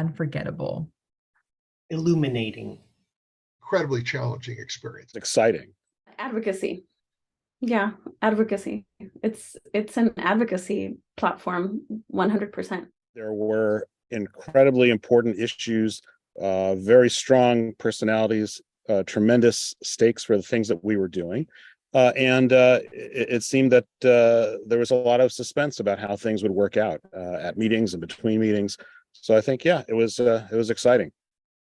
unforgettable? Illuminating. Incredibly challenging experience. Exciting. Advocacy. Yeah, advocacy. It's an advocacy platform, 100%. There were incredibly important issues, very strong personalities, tremendous stakes for the things that we were doing. And it seemed that there was a lot of suspense about how things would work out at meetings and between meetings. So I think, yeah, it was exciting.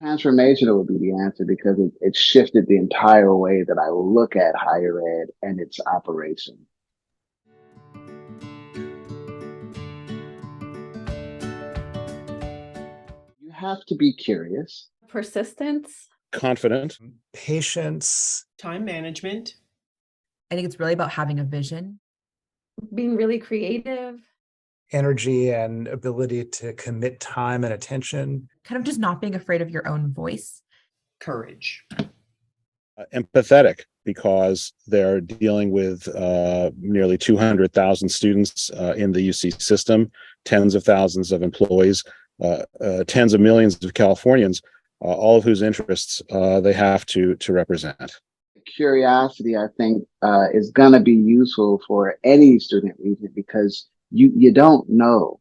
Transformational would be the answer because it shifted the entire way that I look at higher ed and its operation. You have to be curious. Persistence. Confident. Patience. Time management. I think it's really about having a vision. Being really creative. Energy and ability to commit time and attention. Kind of just not being afraid of your own voice. Courage. Empathetic, because they're dealing with nearly 200,000 students in the UC system, tens of thousands of employees, tens of millions of Californians, all of whose interests they have to represent. Curiosity, I think, is going to be useful for any student regent because you don't know.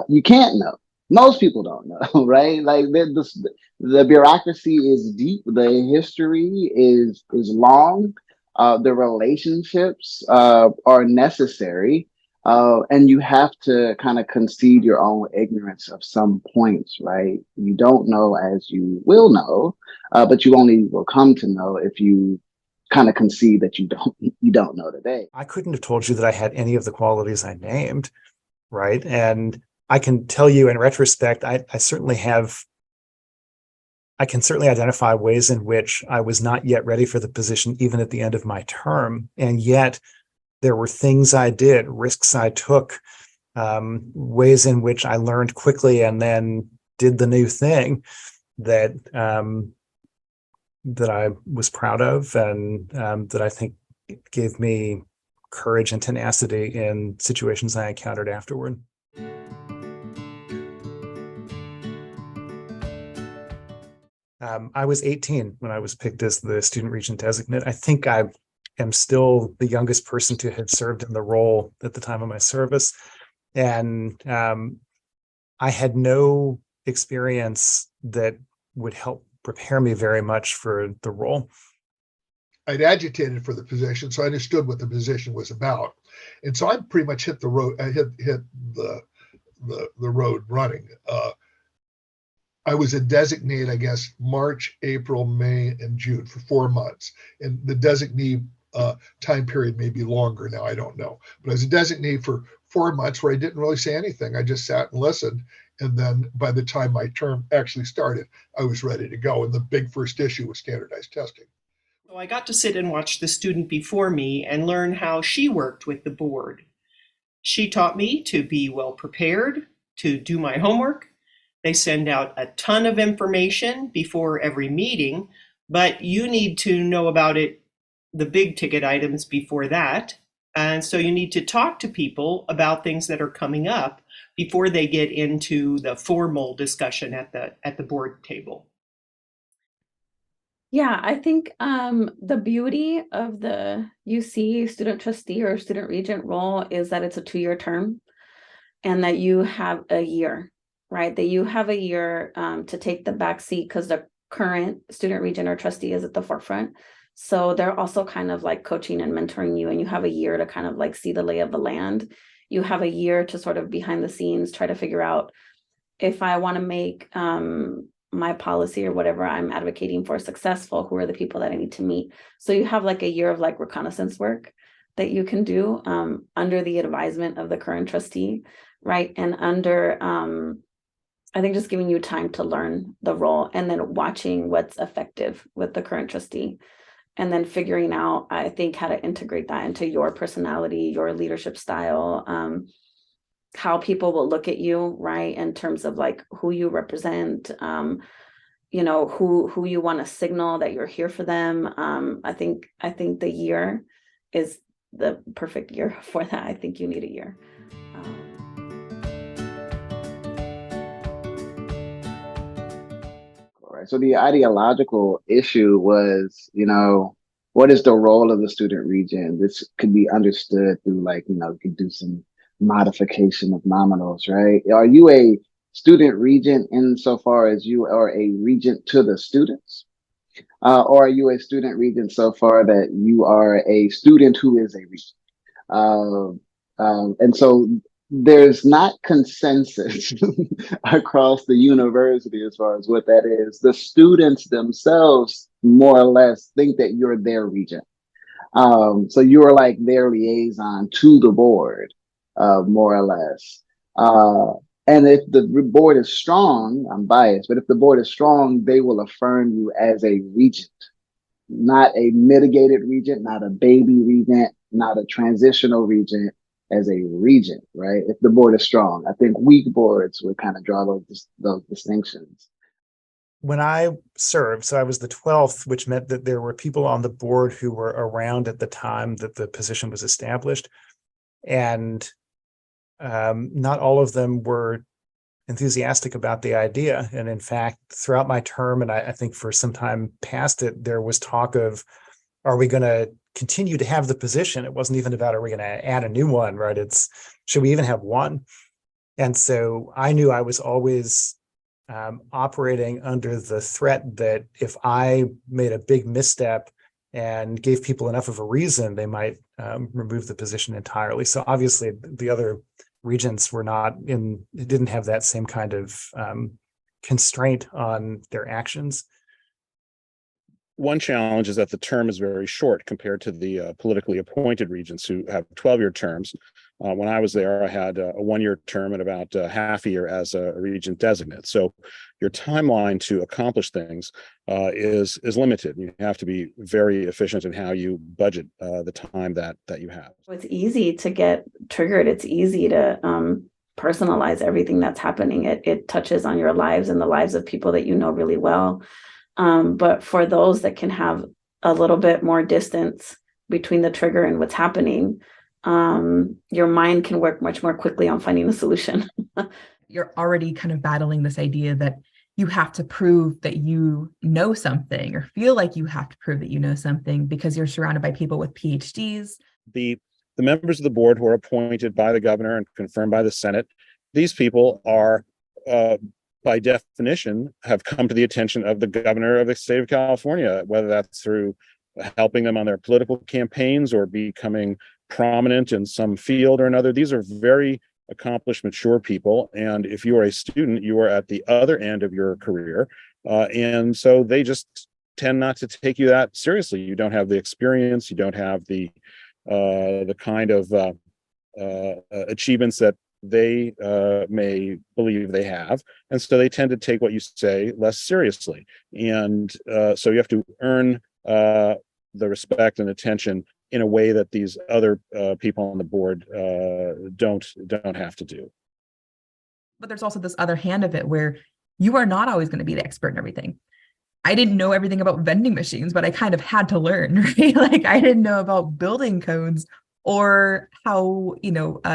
You can't know. Most people don't know, right? Like the bureaucracy is deep. The history is long. The relationships are necessary. And you have to kind of concede your own ignorance of some points, right? You don't know as you will know, but you only will come to know if you kind of concede that you don't know today. I couldn't have told you that I had any of the qualities I named, right? And I can tell you in retrospect, I can certainly identify ways in which I was not yet ready for the position, even at the end of my term. And yet there were things I did, risks I took, ways in which I learned quickly and then did the new thing that I was proud of and that I think gave me courage and tenacity in situations I encountered afterward. I was 18 when I was picked as the student regent designate. I think I am still the youngest person to have served in the role at the time of my service. And I had no experience that would help prepare me very much for the role. I'd agitated for the position, so I understood what the position was about. And so I pretty much hit the road. I hit the road running. I was a designate, I guess, March, April, May, and June for 4 months. And the designee time period may be longer now, I don't know. But I was a designate for 4 months where I didn't really say anything. I just sat and listened. And then by the time my term actually started, I was ready to go. And the big first issue was standardized testing. So I got to sit and watch the student before me and learn how she worked with the board. She taught me to be well prepared, to do my homework. They send out a ton of information before every meeting, but you need to know about it, the big ticket items before that. And so you need to talk to people about things that are coming up before they get into the formal discussion at the board table. Yeah, I think the beauty of the UC student trustee or student regent role is that it's a 2-year term and that you have a year, right? That you have a year to take the back seat because the current student regent or trustee is at the forefront. So they're also kind of like coaching and mentoring you, and you have a year to kind of like see the lay of the land. You have a year to sort of behind the scenes try to figure out if I want to make my policy or whatever I'm advocating for successful, who are the people that I need to meet. So you have like a year of like reconnaissance work that you can do under the advisement of the current trustee, right? And under, I think just giving you time to learn the role and then watching what's effective with the current trustee. And then figuring out, I think, how to integrate that into your personality, your leadership style, how people will look at you, right, in terms of like who you represent, you know, who you want to signal that you're here for them. I think the year is the perfect year for that. I think you need a year. Right. So the ideological issue was, what is the role of the student region? This could be understood through like, you could do some modification of nominals, right? Are you a student regent insofar as you are a regent to the students? Or are you a student regent so far that you are a student who is a regent? And so there's not consensus across the university as far as what that is. The students themselves more or less think that you're their regent. So you're like their liaison to the board, more or less. And if the board is strong, I'm biased, but if the board is strong, they will affirm you as a regent, not a mitigated regent, not a baby regent, not a transitional regent, as a regent, right? If the board is strong, I think weak boards would kind of draw those distinctions. When I served, so I was the 12th, which meant that there were people on the board who were around at the time that the position was established. And not all of them were enthusiastic about the idea. And in fact, throughout my term, and I think for some time past it, there was talk of, are we going to continue to have the position? It wasn't even about, are we going to add a new one, right? It's, should we even have one? And so I knew I was always operating under the threat that if I made a big misstep and gave people enough of a reason, they might remove the position entirely. So obviously the other regents didn't have that same kind of constraint on their actions. One challenge is that the term is very short compared to the politically appointed regents who have 12-year terms. When I was there, I had a one-year term and about half a year as a regent designate. So your timeline to accomplish things is limited. You have to be very efficient in how you budget the time that you have. It's easy to get triggered. It's easy to personalize everything that's happening. It touches on your lives and the lives of people that you know really well. But for those that can have a little bit more distance between the trigger and what's happening, your mind can work much more quickly on finding a solution. You're already kind of battling this idea that you have to prove that you know something or feel like you have to prove that you know something because you're surrounded by people with PhDs. The members of the board who are appointed by the governor and confirmed by the Senate, these people are by definition, have come to the attention of the governor of the state of California, whether that's through helping them on their political campaigns or becoming prominent in some field or another. These are very accomplished, mature people. And if you are a student, you are at the other end of your career. And so they just tend not to take you that seriously. You don't have the experience, you don't have the kind of achievements that they may believe they have, and so they tend to take what you say less seriously, and so you have to earn the respect and attention in a way that these other people on the board don't have to do. But there's also this other hand of it where you are not always going to be the expert in everything. I didn't know everything about vending machines, but I kind of had to learn, right? Like I didn't know about building codes or how,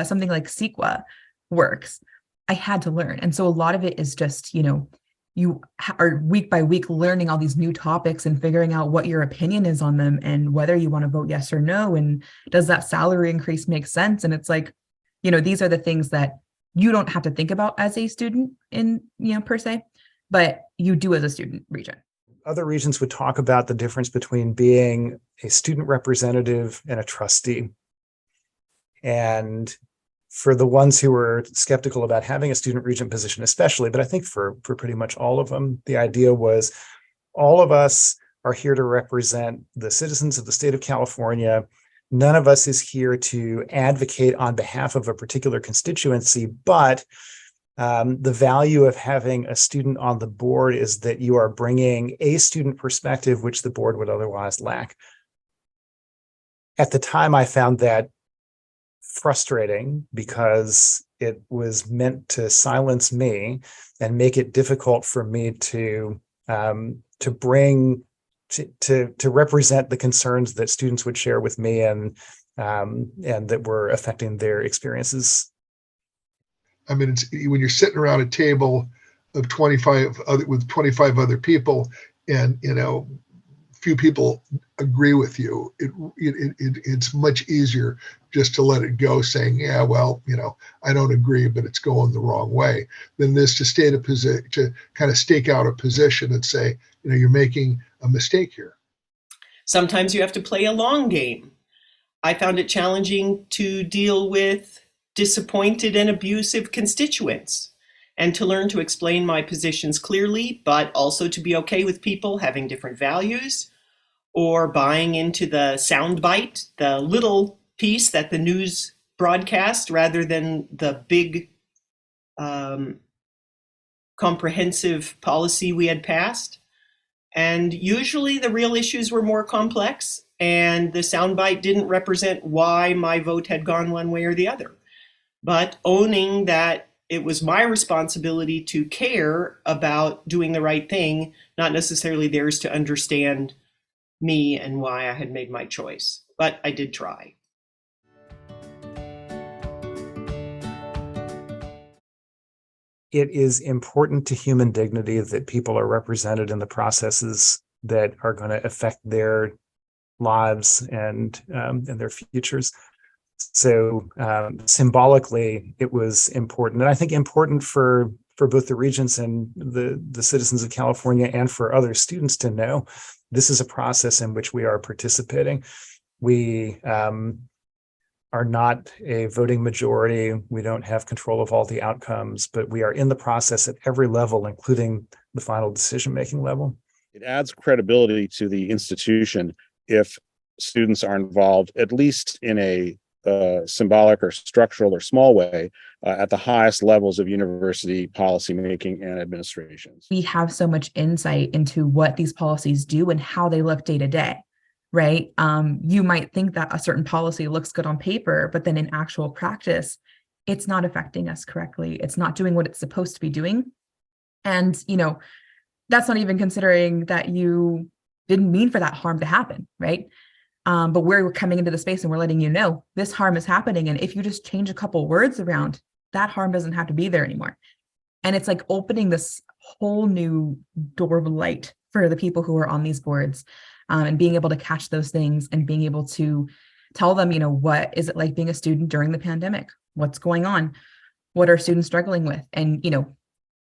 something like CEQA works. I had to learn. And so a lot of it is just, you are week by week learning all these new topics and figuring out what your opinion is on them and whether you want to vote yes or no. And does that salary increase make sense? And it's like, these are the things that you don't have to think about as a student per se, but you do as a student regent. Other regents would talk about the difference between being a student representative and a trustee. And for the ones who were skeptical about having a student regent position, especially, but I think for pretty much all of them, the idea was all of us are here to represent the citizens of the state of California. None of us is here to advocate on behalf of a particular constituency, but the value of having a student on the board is that you are bringing a student perspective, which the board would otherwise lack. At the time, I found that frustrating because it was meant to silence me and make it difficult for me to represent the concerns that students would share with me and that were affecting their experiences. I mean, it's when you're sitting around a table of 25 other with 25 other people, and few people agree with you, it's much easier just to let it go, saying, yeah, well, I don't agree, but it's going the wrong way, than this to stay in a position, to kind of stake out a position and say, you're making a mistake here. Sometimes you have to play a long game. I found it challenging to deal with disappointed and abusive constituents, and to learn to explain my positions clearly, but also to be okay with people having different values or buying into the soundbite, the little piece that the news broadcast rather than the big comprehensive policy we had passed. And usually the real issues were more complex, and the soundbite didn't represent why my vote had gone one way or the other. But owning that it was my responsibility to care about doing the right thing, not necessarily theirs to understand me and why I had made my choice. But I did try. It is important to human dignity that people are represented in the processes that are going to affect their lives and their futures. So symbolically, it was important, and I think important for both the Regents and the citizens of California, and for other students to know this is a process in which we are participating. We are not a voting majority. We don't have control of all the outcomes, but we are in the process at every level, including the final decision-making level. It adds credibility to the institution if students are involved, at least in a symbolic or structural or small way, at the highest levels of university policymaking and administrations. We have so much insight into what these policies do and how they look day to day, right? You might think that a certain policy looks good on paper, but then in actual practice, it's not affecting us correctly. It's not doing what it's supposed to be doing. And, that's not even considering that you didn't mean for that harm to happen, right? But we're coming into the space and we're letting you know this harm is happening. And if you just change a couple words around, that harm doesn't have to be there anymore. And it's like opening this whole new door of light for the people who are on these boards, and being able to catch those things and being able to tell them, what is it like being a student during the pandemic? What's going on? What are students struggling with? And,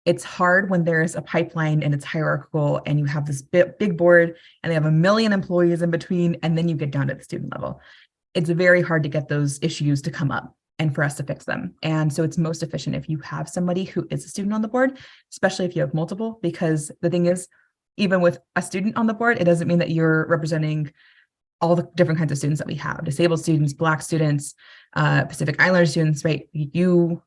it's hard when there's a pipeline and it's hierarchical and you have this big board and they have a million employees in between, and then you get down to the student level. It's very hard to get those issues to come up and for us to fix them. And so it's most efficient if you have somebody who is a student on the board, especially if you have multiple, because the thing is, even with a student on the board, it doesn't mean that you're representing all the different kinds of students that we have: disabled students, Black students, Pacific Islander students, right? You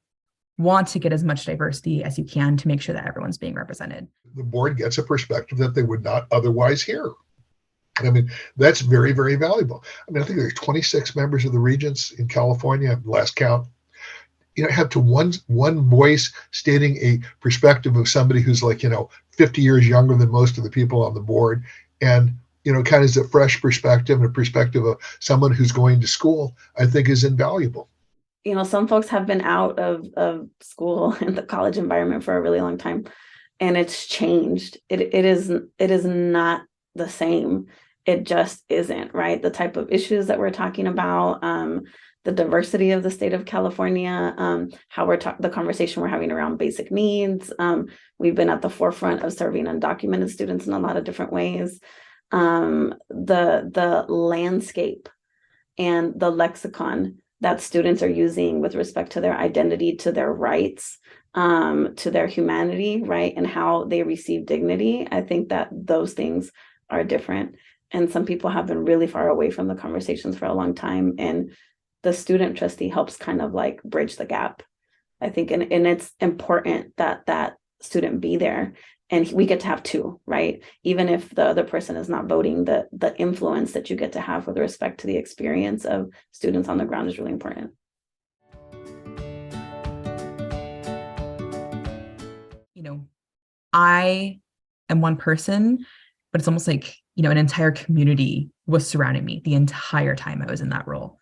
want to get as much diversity as you can to make sure that everyone's being represented. The board gets a perspective that they would not otherwise hear. I mean, that's very, very valuable. I mean, I think there's 26 members of the Regents in California, last count. Have to one voice stating a perspective of somebody who's 50 years younger than most of the people on the board, and kind of a fresh perspective and a perspective of someone who's going to school, I think is invaluable. Some folks have been out of school in the college environment for a really long time, and it's changed. It is not the same. It just isn't, right? The type of issues that we're talking about, the diversity of the state of California, how the conversation we're having around basic needs. We've been at the forefront of serving undocumented students in a lot of different ways. The landscape and the lexicon that students are using with respect to their identity, to their rights, to their humanity, right? And how they receive dignity. I think that those things are different. And some people have been really far away from the conversations for a long time. And the student trustee helps kind of bridge the gap, I think. And it's important that that student be there. And we get to have two, right? Even if the other person is not voting, the influence that you get to have with respect to the experience of students on the ground is really important. I am one person, but it's almost like, an entire community was surrounding me the entire time I was in that role.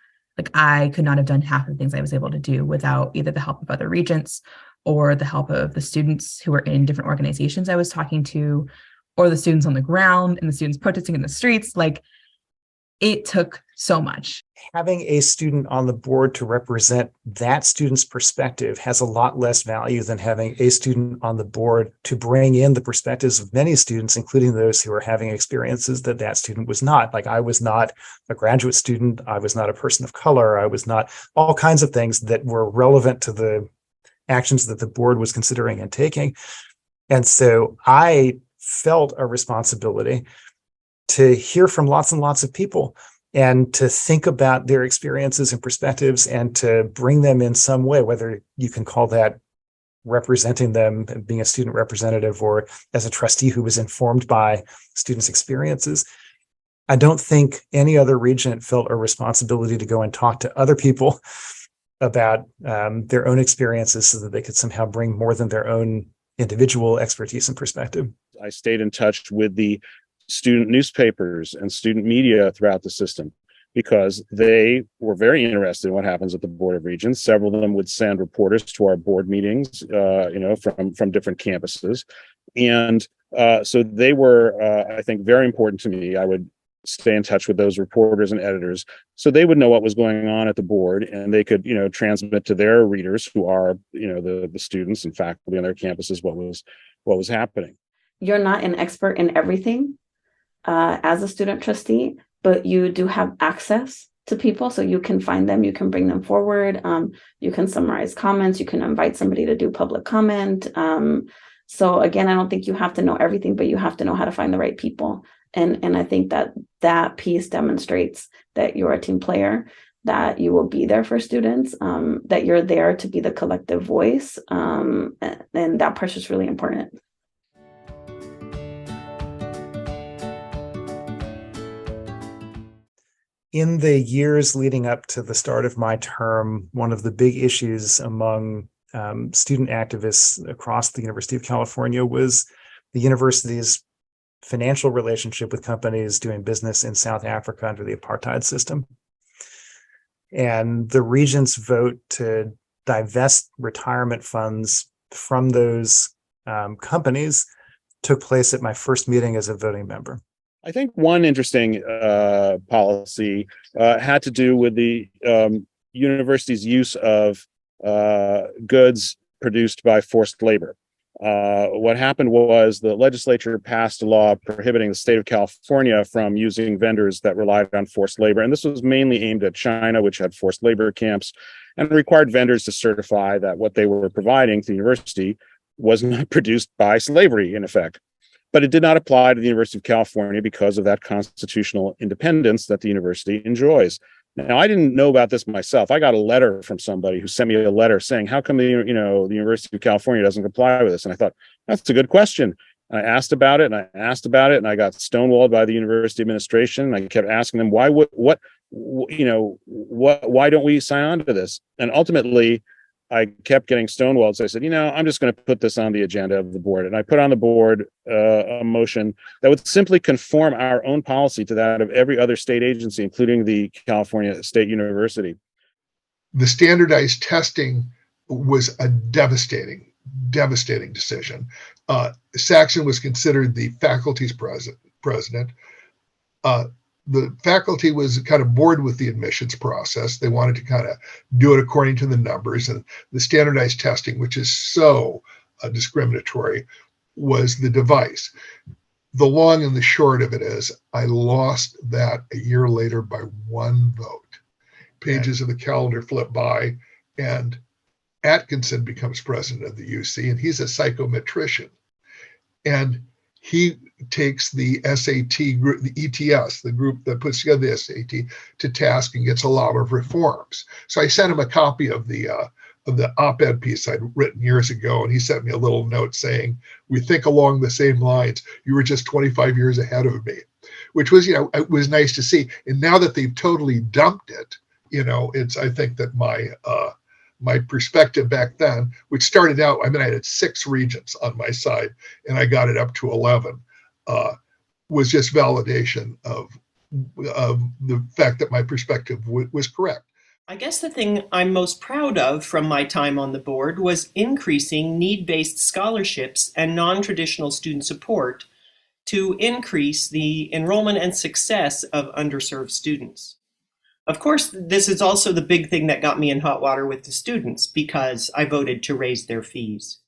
I could not have done half of the things I was able to do without either the help of other regents or the help of the students who were in different organizations I was talking to, or the students on the ground and the students protesting in the streets. Like, it took so much. Having a student on the board to represent that student's perspective has a lot less value than having a student on the board to bring in the perspectives of many students, including those who are having experiences that that student was not. Like, I was not a graduate student. I was not a person of color. I was not all kinds of things that were relevant to the actions that the board was considering and taking. And so I felt a responsibility to hear from lots and lots of people and to think about their experiences and perspectives and to bring them in some way, whether you can call that representing them, being a student representative, or as a trustee who was informed by students' experiences. I don't think any other regent felt a responsibility to go and talk to other people about their own experiences so that they could somehow bring more than their own individual expertise and perspective. I stayed in touch with the student newspapers and student media throughout the system because they were very interested in what happens at the Board of Regents. Several of them would send reporters to our board meetings, from different campuses. And so they were, I think, very important to me. I would stay in touch with those reporters and editors so they would know what was going on at the board, and they could, transmit to their readers, who are, the students and faculty on their campuses, what was happening. You're not an expert in everything as a student trustee, but you do have access to people, so you can find them, you can bring them forward, you can summarize comments, you can invite somebody to do public comment. So again, I don't think you have to know everything, but you have to know how to find the right people. And I think that piece demonstrates that you're a team player, that you will be there for students, that you're there to be the collective voice, and that part is really important. In the years leading up to the start of my term, one of the big issues among student activists across the University of California was the university's financial relationship with companies doing business in South Africa under the apartheid system. And the Regents' vote to divest retirement funds from those companies took place at my first meeting as a voting member. I think one interesting policy had to do with the university's use of goods produced by forced labor. What happened was the legislature passed a law prohibiting the state of California from using vendors that relied on forced labor. And this was mainly aimed at China, which had forced labor camps, and required vendors to certify that what they were providing to the university was not produced by slavery, in effect. But it did not apply to the University of California because of that constitutional independence that the university enjoys. Now, I didn't know about this myself. I got a letter from somebody who sent me a letter saying, how come the University of California doesn't comply with this? And I thought, that's a good question. And I asked about it, and I got stonewalled by the university administration. And I kept asking them, why don't we sign on to this? And ultimately, I kept getting stonewalled. So I said, I'm just going to put this on the agenda of the board. And I put on the board a motion that would simply conform our own policy to that of every other state agency, including the California State University. The standardized testing was a devastating decision. Saxon was considered the faculty's president. The faculty was kind of bored with the admissions process. They wanted to kind of do it according to the numbers, and the standardized testing, which is so discriminatory, was the device. The long and the short of it is I lost that a year later by one vote. Pages of the calendar flip by, and Atkinson becomes president of the UC, and he's a psychometrician. And he takes the SAT group, the ETS, the group that puts together the SAT, to task and gets a lot of reforms. So I sent him a copy of the op-ed piece I'd written years ago, and he sent me a little note saying, "We think along the same lines. You were just 25 years ahead of me," which was, it was nice to see. And now that they've totally dumped it, I think that my perspective back then, which started out, I had 6 regents on my side, and I got it up to 11, was just validation of the fact that my perspective was correct. I guess the thing I'm most proud of from my time on the board was increasing need-based scholarships and non-traditional student support to increase the enrollment and success of underserved students. Of course, this is also the big thing that got me in hot water with the students because I voted to raise their fees.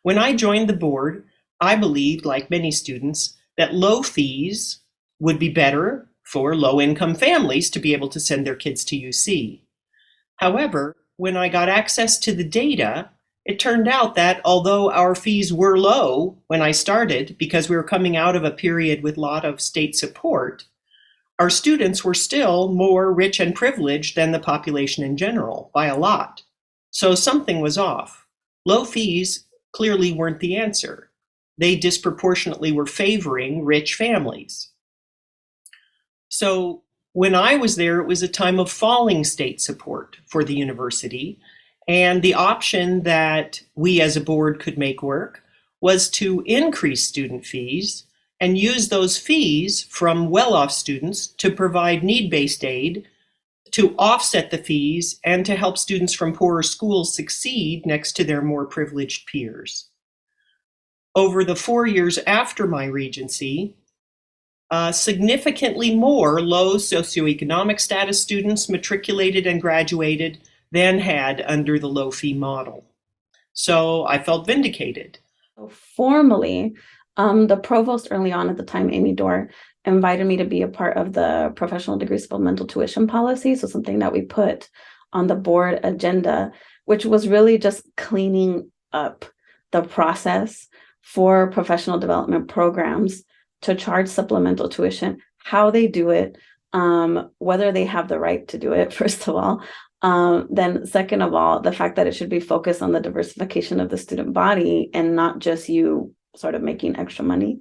When I joined the board, I believed, like many students, that low fees would be better for low-income families to be able to send their kids to UC. However, when I got access to the data, it turned out that although our fees were low when I started, because we were coming out of a period with a lot of state support, our students were still more rich and privileged than the population in general, by a lot. So something was off. Low fees clearly weren't the answer. They disproportionately were favoring rich families. So when I was there, it was a time of falling state support for the university. And the option that we as a board could make work was to increase student fees and use those fees from well-off students to provide need-based aid to offset the fees and to help students from poorer schools succeed next to their more privileged peers. Over the 4 years after my regency, significantly more low socioeconomic status students matriculated and graduated than had under the low fee model. So I felt vindicated. Formally, the provost early on at the time, Amy Dorr, invited me to be a part of the professional degree supplemental tuition policy. So something that we put on the board agenda, which was really just cleaning up the process for professional development programs to charge supplemental tuition, how they do it, whether they have the right to do it, first of all. Then second of all, the fact that it should be focused on the diversification of the student body and not just you sort of making extra money.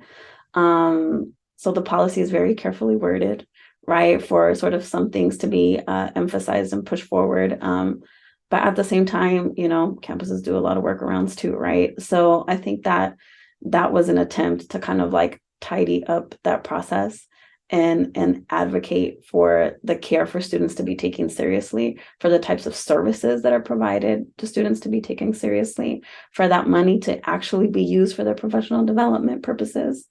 So the policy is very carefully worded, right, for sort of some things to be emphasized and pushed forward. But at the same time, you know, campuses do a lot of workarounds too, right? So I think that that was an attempt to kind of like tidy up that process and advocate for the care for students to be taken seriously, for the types of services that are provided to students to be taken seriously, for that money to actually be used for their professional development purposes.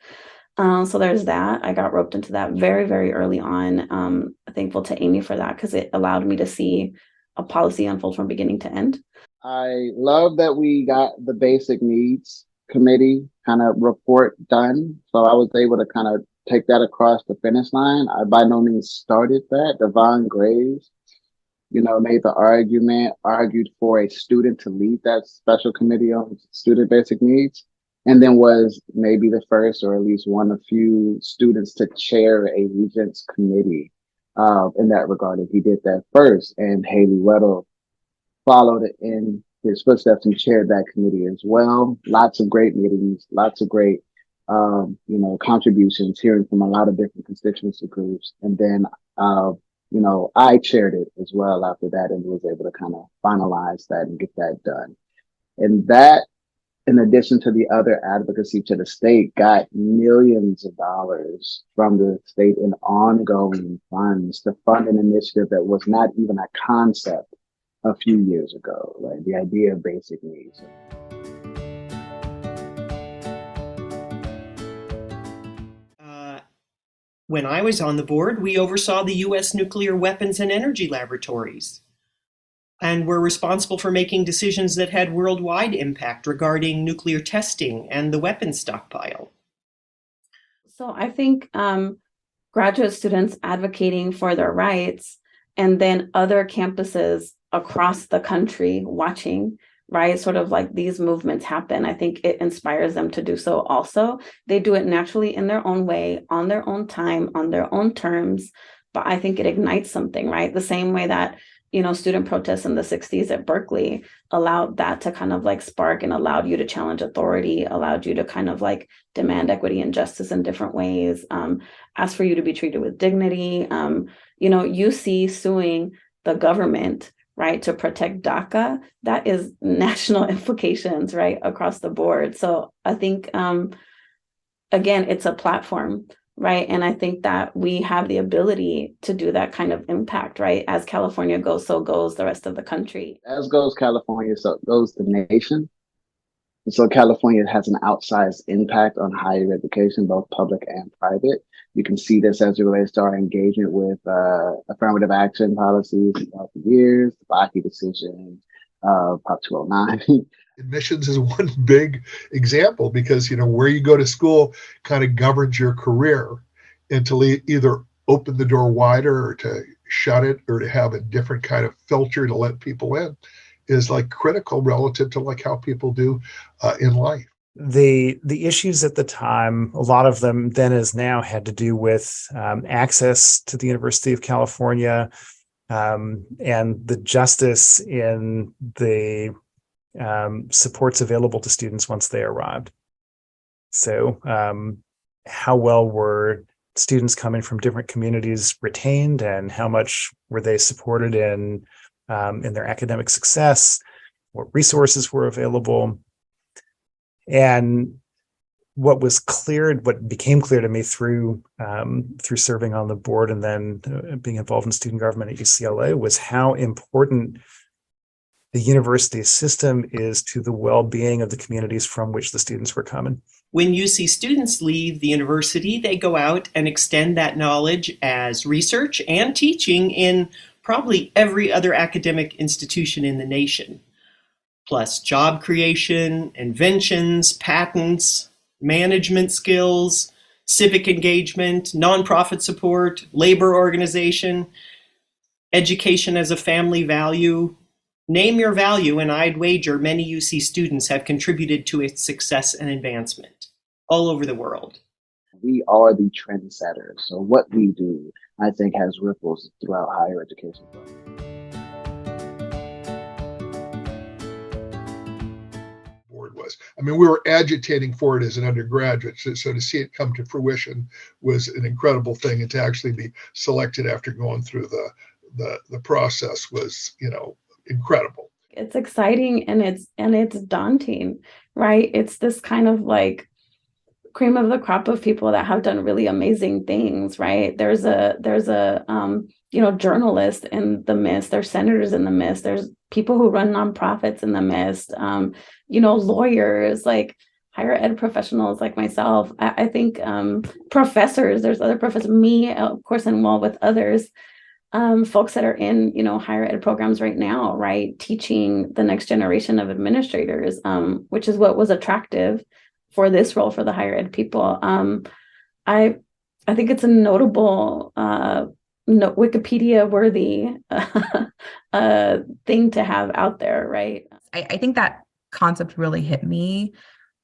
So there's that. I got roped into that very, very early on. Thankful to Amy for that because it allowed me to see a policy unfold from beginning to end. I love that we got the basic needs committee kind of report done. So I was able to kind of take that across the finish line. I by no means started that. Devon Graves, you know, made the argument, argued for a student to lead that special committee on student basic needs, and then was maybe the first or at least one of few students to chair a Regents committee in that regard. And he did that first, and Haley Weddle followed in his footsteps and chaired that committee as well. Lots of great meetings, lots of great, you know, contributions, hearing from a lot of different constituency groups. And then, you know, I chaired it as well after that and was able to kind of finalize that and get that done. And that, in addition to the other advocacy to the state, got millions of dollars from the state in ongoing funds to fund an initiative that was not even a concept a few years ago, right? The idea of basic needs. When I was on the board, we oversaw the U.S. nuclear weapons and energy laboratories and were responsible for making decisions that had worldwide impact regarding nuclear testing and the weapons stockpile. So I think graduate students advocating for their rights and then other campuses across the country watching, right? Sort of like these movements happen. I think it inspires them to do so also. They do it naturally in their own way, on their own time, on their own terms. But I think it ignites something, right? The same way that, you know, student protests in the 60s at Berkeley allowed that to kind of like spark and allowed you to challenge authority, allowed you to kind of like demand equity and justice in different ways, ask for you to be treated with dignity. You know, UC suing the government, right, to protect DACA, that is national implications, right, across the board. So I think, again, it's a platform, right? And I think that we have the ability to do that kind of impact, right? As California goes, so goes the rest of the country. As goes California, so goes the nation. And so California has an outsized impact on higher education, both public and private. You can see this as it relates to our engagement with affirmative action policies throughout the years, the Bakke decision, Prop 209. Admissions is one big example because, where you go to school kind of governs your career, and to either open the door wider or to shut it or to have a different kind of filter to let people in is like critical relative to like how people do in life. The issues at the time, a lot of them then as now, had to do with access to the University of California, and the justice in the supports available to students once they arrived. So how well were students coming from different communities retained, and how much were they supported in their academic success? What resources were available? And what became clear to me through serving on the board and then being involved in student government at UCLA was how important the university system is to the well-being of the communities from which the students were coming. When UC students leave the university, they go out and extend that knowledge as research and teaching in probably every other academic institution in the nation. Plus job creation, inventions, patents, management skills, civic engagement, nonprofit support, labor organization, education as a family value. Name your value, and I'd wager many UC students have contributed to its success and advancement all over the world. We are the trendsetters. So what we do, I think, has ripples throughout higher education. Board was. I mean, we were agitating for it as an undergraduate. So to see it come to fruition was an incredible thing. And to actually be selected after going through the process was, incredible. It's exciting and it's daunting, right? It's this kind of like cream of the crop of people that have done really amazing things, right? There's a journalists in the midst, there's senators in the midst, there's people who run nonprofits in the midst, lawyers, like higher ed professionals like myself. I think professors, there's other professors, me, of course, and well with others. Folks that are in, higher ed programs right now, right, teaching the next generation of administrators, which is what was attractive for this role for the higher ed people. I think it's a notable, Wikipedia worthy thing to have out there, right? I think that concept really hit me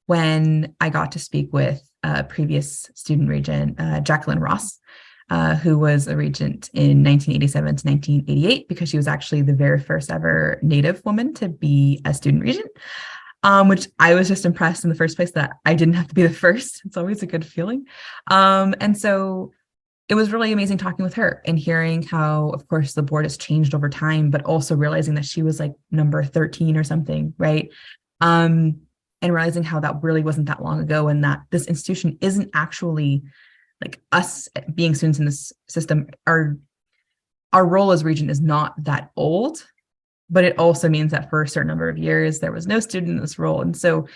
when I got to speak with a previous student regent, Jacqueline Ross, who was a regent in 1987 to 1988, because she was actually the very first ever Native woman to be a student regent, which I was just impressed in the first place that I didn't have to be the first. It's always a good feeling. And so it was really amazing talking with her and hearing how, of course, the board has changed over time, but also realizing that she was like number 13 or something, right? And realizing how that really wasn't that long ago, and that this institution isn't actually like us being students in this system. Our role as regent is not that old, but it also means that for a certain number of years, there was no student in this role. And so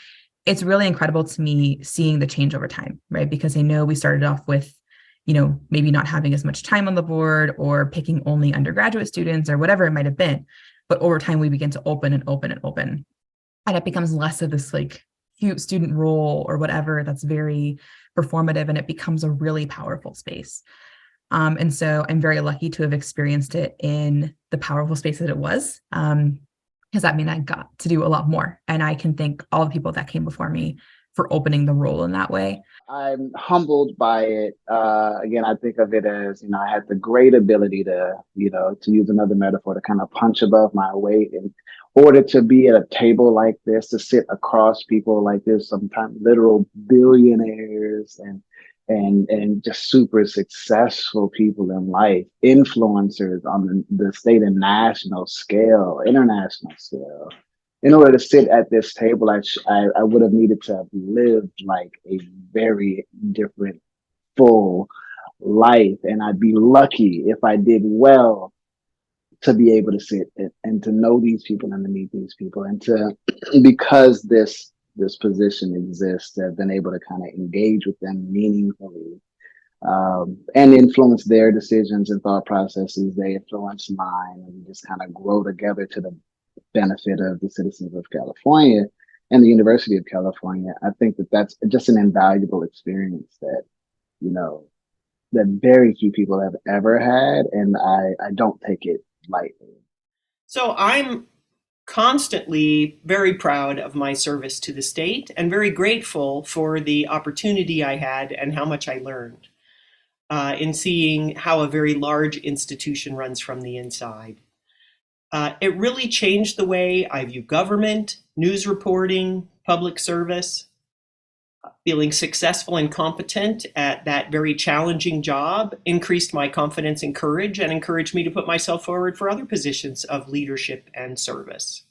it's really incredible to me seeing the change over time, right? Because I know we started off with, maybe not having as much time on the board or picking only undergraduate students or whatever it might have been. But over time, we begin to open and open and open. And it becomes less of this like cute student role or whatever that's very performative, and it becomes a really powerful space. And so I'm very lucky to have experienced it in the powerful space that it was, because that means I got to do a lot more. And I can thank all the people that came before me for opening the role in that way. I'm humbled by it. Again, I think of it as, I had the great ability to, to use another metaphor, to kind of punch above my weight in order to be at a table like this, to sit across people like this, sometimes literal billionaires and just super successful people in life, influencers on the state and national scale, international scale. In order to sit at this table, I would have needed to have lived like a very different full life. And I'd be lucky if I did well to be able to sit and to know these people and to meet these people, and to, because this position exists, have been able to kind of engage with them meaningfully, and influence their decisions and thought processes. They influence mine, and we just kind of grow together to the benefit of the citizens of California and the University of California. I think that that's just an invaluable experience that, you know, that very few people have ever had, and I don't take it lightly. So I'm constantly very proud of my service to the state and very grateful for the opportunity I had and how much I learned in seeing how a very large institution runs from the inside. It really changed the way I view government, news reporting, public service. Feeling successful and competent at that very challenging job increased my confidence and courage, and encouraged me to put myself forward for other positions of leadership and service.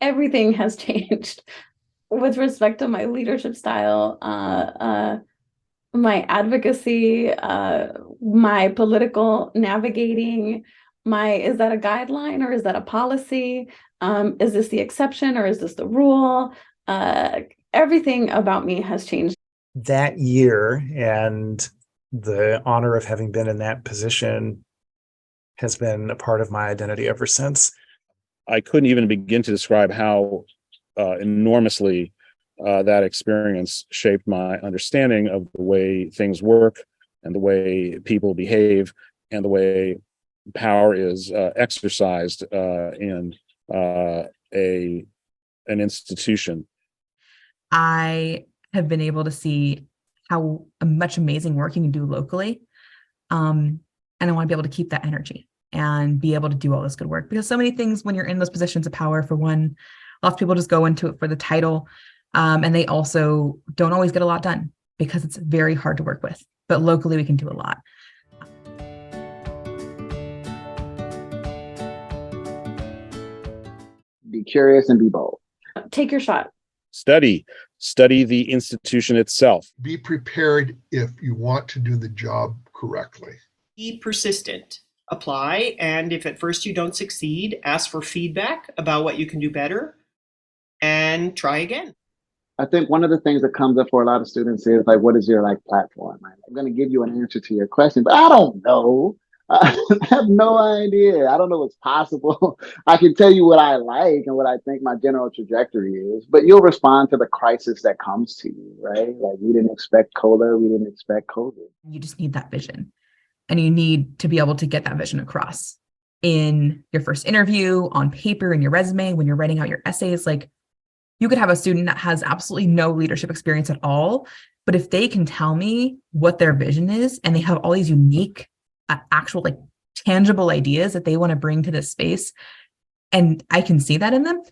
Everything has changed with respect to my leadership style, my advocacy, my political navigating, is that a guideline or is that a policy? Is this the exception or is this the rule? Everything about me has changed. That year and the honor of having been in that position has been a part of my identity ever since. I couldn't even begin to describe how enormously that experience shaped my understanding of the way things work and the way people behave and the way power is exercised in an institution. I have been able to see how much amazing work you can do locally. And I want to be able to keep that energy and be able to do all this good work, because so many things when you're in those positions of power, for one, lots of people just go into it for the title. And they also don't always get a lot done because it's very hard to work with. But locally, we can do a lot. Be curious and be bold. Take your shot. Study the institution itself. Be prepared if you want to do the job correctly. Be persistent. Apply, and if at first you don't succeed, ask for feedback about what you can do better and try again. I think one of the things that comes up for a lot of students is like, what is your like platform? I'm going to give you an answer to your question, but I don't know. I have no idea. I don't know what's possible. I can tell you what I like and what I think my general trajectory is, but you'll respond to the crisis that comes to you, right? Like, we didn't expect cola, we didn't expect COVID. You just need that vision, and you need to be able to get that vision across in your first interview, on paper, in your resume, when you're writing out your essays. Like, you could have a student that has absolutely no leadership experience at all, but if they can tell me what their vision is and they have all these unique, actual, like, tangible ideas that they want to bring to this space, and I can see that in them.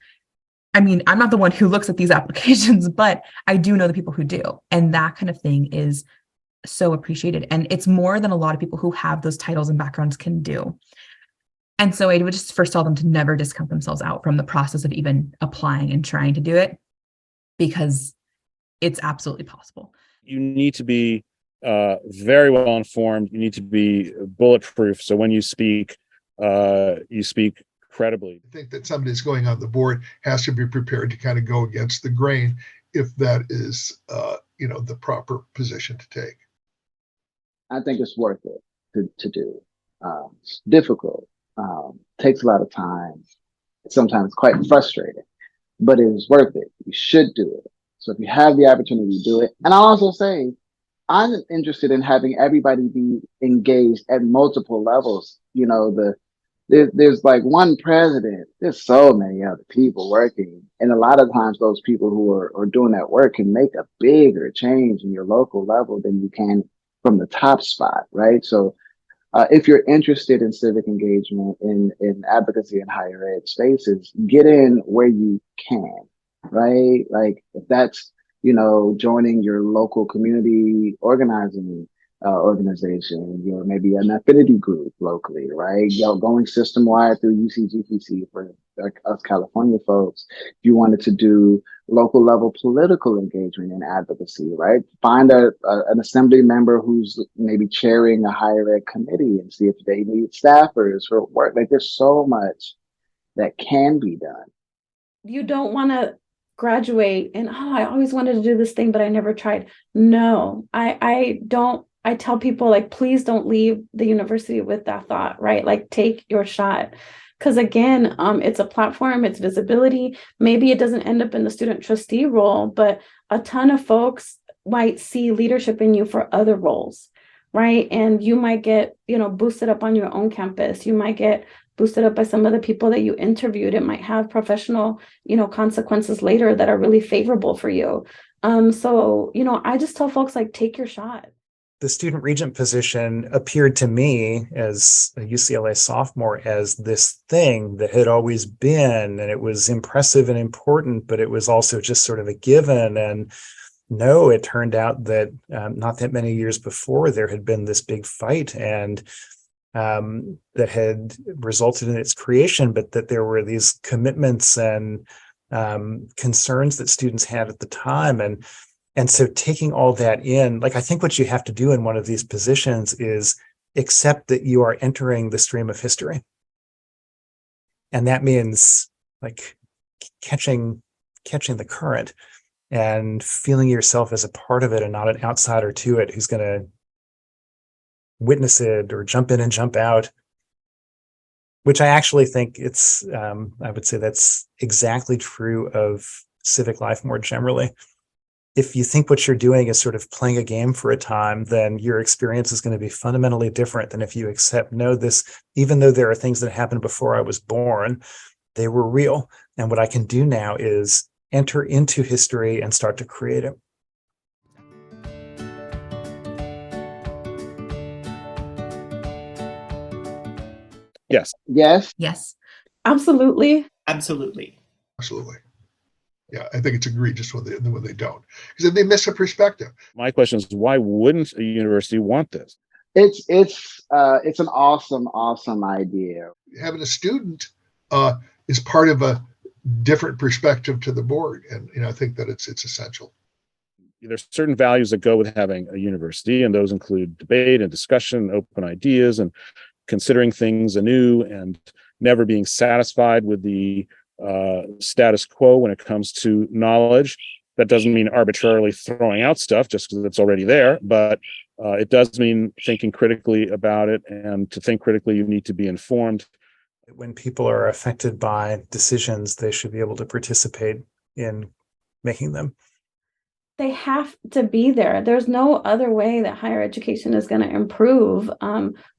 I mean, I'm not the one who looks at these applications, but I do know the people who do. And that kind of thing is so appreciated. And it's more than a lot of people who have those titles and backgrounds can do. And so I would just first tell them to never discount themselves out from the process of even applying and trying to do it, because it's absolutely possible. You need to be very well informed. You need to be bulletproof. So when you speak credibly. I think that somebody that's going on the board has to be prepared to kind of go against the grain if that is, the proper position to take. I think it's worth it to do. It's difficult. Takes a lot of time. Sometimes quite frustrating, but it is worth it. You should do it. So if you have the opportunity to do it, and I'll also say, I'm interested in having everybody be engaged at multiple levels. There's like one president, there's so many other people working. And a lot of times those people who are doing that work can make a bigger change in your local level than you can from the top spot, right? So if you're interested in civic engagement, in advocacy in higher ed spaces, get in where you can, right? Like, if that's, joining your local community organizing organization, you're maybe an affinity group locally, right? Going system wide through UCGPC for us California folks. If you wanted to do local level political engagement and advocacy, right? Find an assembly member who's maybe chairing a higher ed committee and see if they need staffers for work. Like there's so much that can be done. You don't want to graduate and, oh, I always wanted to do this thing, but I never tried. No, I don't. I tell people, like, please don't leave the university with that thought, right? Like, take your shot. Because again, it's a platform, it's visibility. Maybe it doesn't end up in the student trustee role, but a ton of folks might see leadership in you for other roles, right? And you might get, boosted up on your own campus. You might get boosted up by some of the people that you interviewed. It might have professional, consequences later that are really favorable for you. So, I just tell folks, like, take your shot. The student regent position appeared to me as a UCLA sophomore as this thing that had always been, and it was impressive and important, but it was also just sort of a given. And no, it turned out that not that many years before, there had been this big fight and that had resulted in its creation, but that there were these commitments and concerns that students had at the time. And so taking all that in, like, I think what you have to do in one of these positions is accept that you are entering the stream of history. And that means like catching the current and feeling yourself as a part of it and not an outsider to it who's going to witness it or jump in and jump out, which I actually think it's, I would say that's exactly true of civic life more generally. If you think what you're doing is sort of playing a game for a time, then your experience is going to be fundamentally different than if you accept, no, this, even though there are things that happened before I was born, they were real. And what I can do now is enter into history and start to create it. Yes. Yes. Yes. Absolutely. Absolutely. Absolutely. Yeah, I think it's egregious when they don't, because then they miss a perspective. My question is, why wouldn't a university want this? It's an awesome idea. Having a student is part of a different perspective to the board, and I think that it's essential. There's certain values that go with having a university, and those include debate and discussion, open ideas, and considering things anew, and never being satisfied with the status quo when it comes to knowledge. That doesn't mean arbitrarily throwing out stuff just because it's already there, but it does mean thinking critically about it. And to think critically, you need to be informed. When people are affected by decisions, they should be able to participate in making them. They have to be there. There's no other way that higher education is going to improve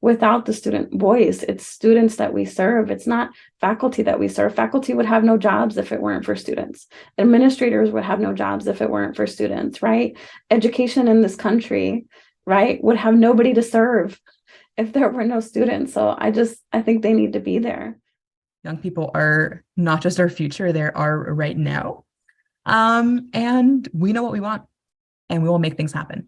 without the student voice. It's students that we serve. It's not faculty that we serve. Faculty would have no jobs if it weren't for students. Administrators would have no jobs if it weren't for students, right? Education in this country, right, would have nobody to serve if there were no students. So I think they need to be there. Young people are not just our future, they're our right now. And we know what we want, and we will make things happen.